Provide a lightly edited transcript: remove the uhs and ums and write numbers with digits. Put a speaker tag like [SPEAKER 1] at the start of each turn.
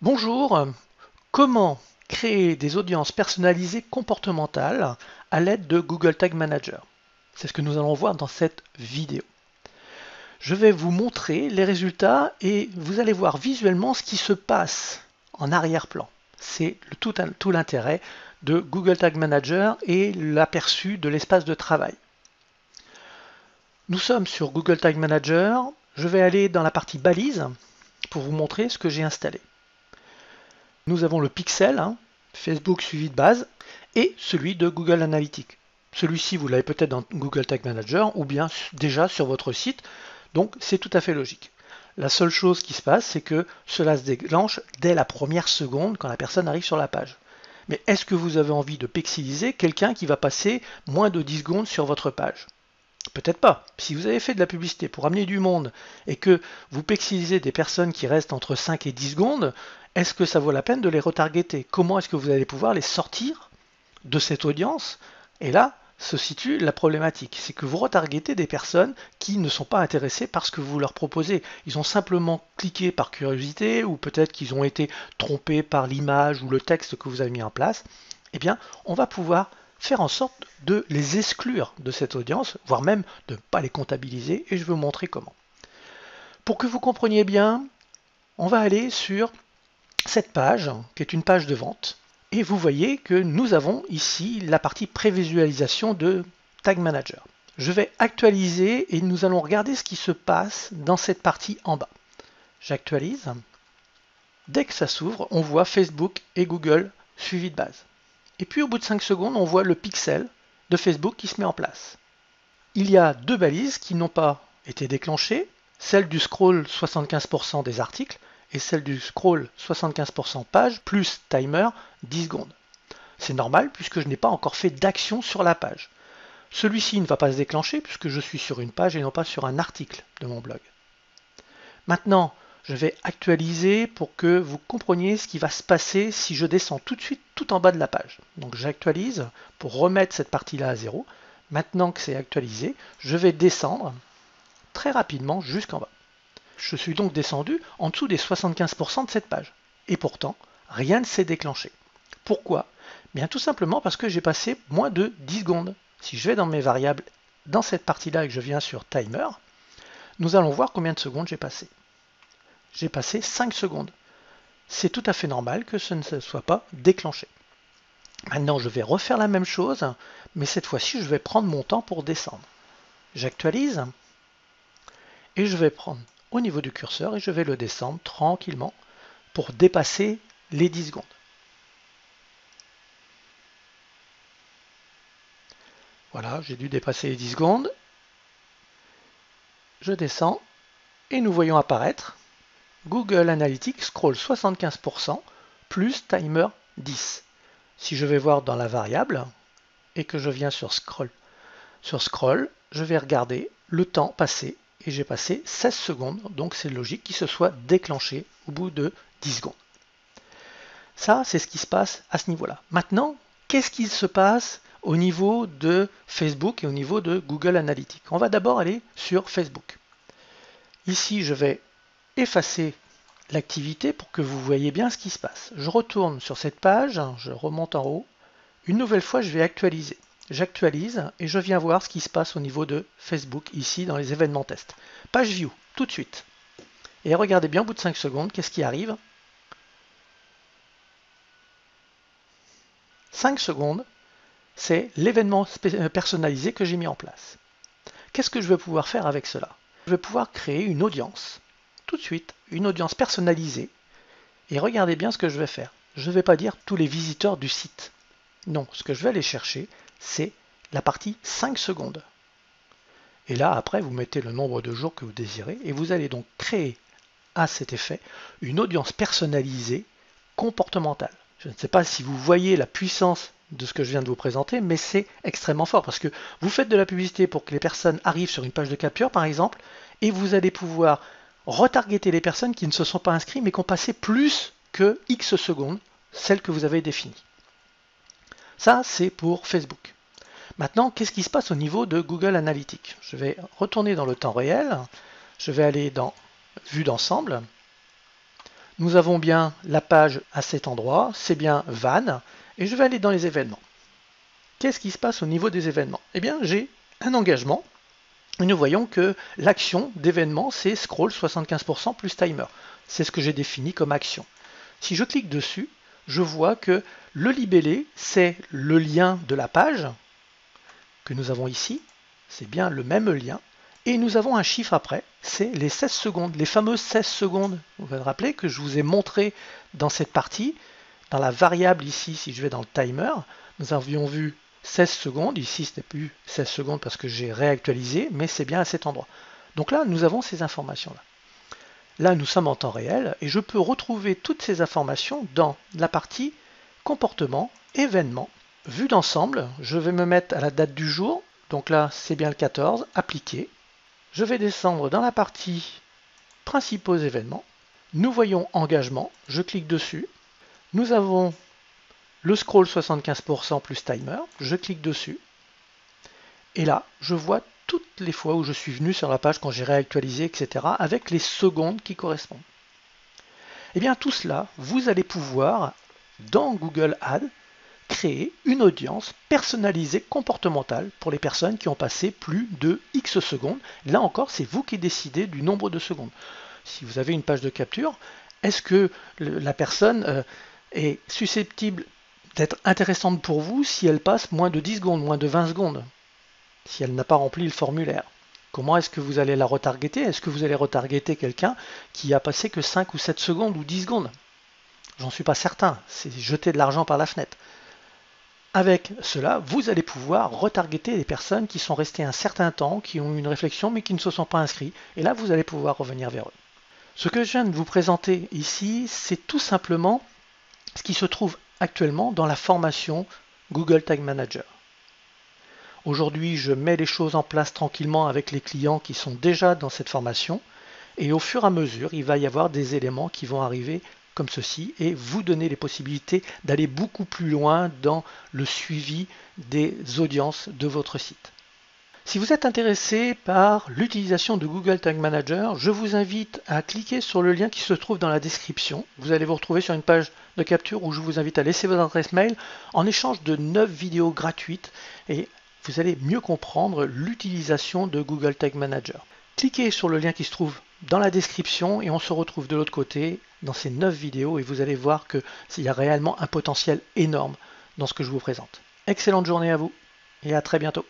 [SPEAKER 1] Bonjour, comment créer des audiences personnalisées comportementales à l'aide de Google Tag Manager? C'est ce que nous allons voir dans cette vidéo. Je vais vous montrer les résultats et vous allez voir visuellement ce qui se passe en arrière-plan. C'est tout l'intérêt de Google Tag Manager et l'aperçu de l'espace de travail. Nous sommes sur Google Tag Manager. Je vais aller dans la partie balise pour vous montrer ce que j'ai installé. Nous avons le pixel, Facebook suivi de base, et celui de Google Analytics. Celui-ci, vous l'avez peut-être dans Google Tag Manager ou bien déjà sur votre site, donc c'est tout à fait logique. La seule chose qui se passe, c'est que cela se déclenche dès la première seconde quand la personne arrive sur la page. Mais est-ce que vous avez envie de pixeliser quelqu'un qui va passer moins de 10 secondes sur votre page? Peut-être pas. Si vous avez fait de la publicité pour amener du monde et que vous pixelisez des personnes qui restent entre 5 et 10 secondes, est-ce que ça vaut la peine de les retargeter? Comment est-ce que vous allez pouvoir les sortir de cette audience? Et là se situe la problématique. C'est que vous retargetez des personnes qui ne sont pas intéressées par ce que vous leur proposez. Ils ont simplement cliqué par curiosité ou peut-être qu'ils ont été trompés par l'image ou le texte que vous avez mis en place. Eh bien, on va pouvoir faire en sorte de les exclure de cette audience, voire même de ne pas les comptabiliser, et je vais vous montrer comment. Pour que vous compreniez bien, on va aller sur cette page, qui est une page de vente, et vous voyez que nous avons ici la partie prévisualisation de Tag Manager. Je vais actualiser et nous allons regarder ce qui se passe dans cette partie en bas. J'actualise. Dès que ça s'ouvre, on voit Facebook et Google suivi de base. Et puis au bout de 5 secondes, on voit le pixel de Facebook qui se met en place. Il y a deux balises qui n'ont pas été déclenchées, celle du scroll 75% des articles et celle du scroll 75% page plus timer 10 secondes. C'est normal puisque je n'ai pas encore fait d'action sur la page. Celui-ci ne va pas se déclencher puisque je suis sur une page et non pas sur un article de mon blog. Maintenant, je vais actualiser pour que vous compreniez ce qui va se passer si je descends tout de suite tout en bas de la page. Donc j'actualise pour remettre cette partie-là à zéro. Maintenant que c'est actualisé, je vais descendre très rapidement jusqu'en bas. Je suis donc descendu en dessous des 75% de cette page. Et pourtant, rien ne s'est déclenché. Pourquoi? Bien tout simplement parce que j'ai passé moins de 10 secondes. Si je vais dans mes variables, dans cette partie-là et que je viens sur Timer, nous allons voir combien de secondes j'ai passé. J'ai passé 5 secondes. C'est tout à fait normal que ce ne soit pas déclenché. Maintenant, je vais refaire la même chose, mais cette fois-ci, je vais prendre mon temps pour descendre. J'actualise et je vais prendre au niveau du curseur et je vais le descendre tranquillement pour dépasser les 10 secondes. Voilà, j'ai dû dépasser les 10 secondes. Je descends et nous voyons apparaître Google Analytics scroll 75% plus timer 10. Si je vais voir dans la variable et que je viens sur scroll, je vais regarder le temps passé et j'ai passé 16 secondes, donc c'est logique qu'il se soit déclenché au bout de 10 secondes. Ça, c'est ce qui se passe à ce niveau-là. Maintenant, qu'est-ce qui se passe au niveau de Facebook et au niveau de Google Analytics? On va d'abord aller sur Facebook. Ici, je vais effacer l'activité pour que vous voyez bien ce qui se passe. Je retourne sur cette page, je remonte en haut. Une nouvelle fois, je vais actualiser. J'actualise et je viens voir ce qui se passe au niveau de Facebook, ici dans les événements test. Page View, tout de suite. Et regardez bien, au bout de 5 secondes, qu'est-ce qui arrive? 5 secondes, c'est l'événement personnalisé que j'ai mis en place. Qu'est-ce que je vais pouvoir faire avec cela? Je vais pouvoir créer une audience, tout de suite, une audience personnalisée. Et regardez bien ce que je vais faire. Je ne vais pas dire tous les visiteurs du site. Non, ce que je vais aller chercher, c'est la partie 5 secondes. Et là, après, vous mettez le nombre de jours que vous désirez et vous allez donc créer à cet effet une audience personnalisée comportementale. Je ne sais pas si vous voyez la puissance de ce que je viens de vous présenter, mais c'est extrêmement fort parce que vous faites de la publicité pour que les personnes arrivent sur une page de capture, par exemple, et vous allez pouvoir retargeter les personnes qui ne se sont pas inscrites mais qui ont passé plus que X secondes, celles que vous avez définies. Ça, c'est pour Facebook. Maintenant, qu'est-ce qui se passe au niveau de Google Analytics? Je vais retourner dans le temps réel, je vais aller dans Vue d'ensemble. Nous avons bien la page à cet endroit, c'est bien Van, et je vais aller dans les événements. Qu'est-ce qui se passe au niveau des événements? Eh bien, j'ai un engagement, et nous voyons que l'action d'événement, c'est scroll 75% plus timer. C'est ce que j'ai défini comme action. Si je clique dessus, je vois que le libellé, c'est le lien de la page que nous avons ici. C'est bien le même lien. Et nous avons un chiffre après, c'est les 16 secondes, les fameuses 16 secondes. Vous vous rappelez que je vous ai montré dans cette partie, dans la variable ici, si je vais dans le timer, nous avions vu 16 secondes. Ici, ce n'est plus 16 secondes parce que j'ai réactualisé, mais c'est bien à cet endroit. Donc là, nous avons ces informations-là. Là, nous sommes en temps réel et je peux retrouver toutes ces informations dans la partie comportement, événement. Vue d'ensemble, je vais me mettre à la date du jour. Donc là, c'est bien le 14, appliquer. Je vais descendre dans la partie principaux événements. Nous voyons engagement, je clique dessus. Nous avons le scroll 75% plus timer, je clique dessus. Et là, je vois toutes les fois où je suis venu sur la page quand j'ai réactualisé, etc., avec les secondes qui correspondent. Et bien tout cela, vous allez pouvoir, dans Google Ads, créer une audience personnalisée comportementale pour les personnes qui ont passé plus de X secondes. Là encore, c'est vous qui décidez du nombre de secondes. Si vous avez une page de capture, est-ce que la personne est susceptible d'être intéressante pour vous si elle passe moins de 10 secondes, moins de 20 secondes, si elle n'a pas rempli le formulaire? Comment est-ce que vous allez la retargeter? Est-ce que vous allez retargeter quelqu'un qui a passé que 5 ou 7 secondes ou 10 secondes? J'en suis pas certain, c'est jeter de l'argent par la fenêtre. Avec cela, vous allez pouvoir retargeter les personnes qui sont restées un certain temps, qui ont eu une réflexion mais qui ne se sont pas inscrits. Et là, vous allez pouvoir revenir vers eux. Ce que je viens de vous présenter ici, c'est tout simplement ce qui se trouve actuellement dans la formation Google Tag Manager. Aujourd'hui, je mets les choses en place tranquillement avec les clients qui sont déjà dans cette formation. Et au fur et à mesure, il va y avoir des éléments qui vont arriver comme ceci et vous donner les possibilités d'aller beaucoup plus loin dans le suivi des audiences de votre site. Si vous êtes intéressé par l'utilisation de Google Tag Manager, je vous invite à cliquer sur le lien qui se trouve dans la description. Vous allez vous retrouver sur une page de capture où je vous invite à laisser votre adresse mail en échange de 9 vidéos gratuites et vous allez mieux comprendre l'utilisation de Google Tag Manager. Cliquez sur le lien qui se trouve dans la description et on se retrouve de l'autre côté dans ces 9 vidéos et vous allez voir qu'il y a réellement un potentiel énorme dans ce que je vous présente. Excellente journée à vous et à très bientôt.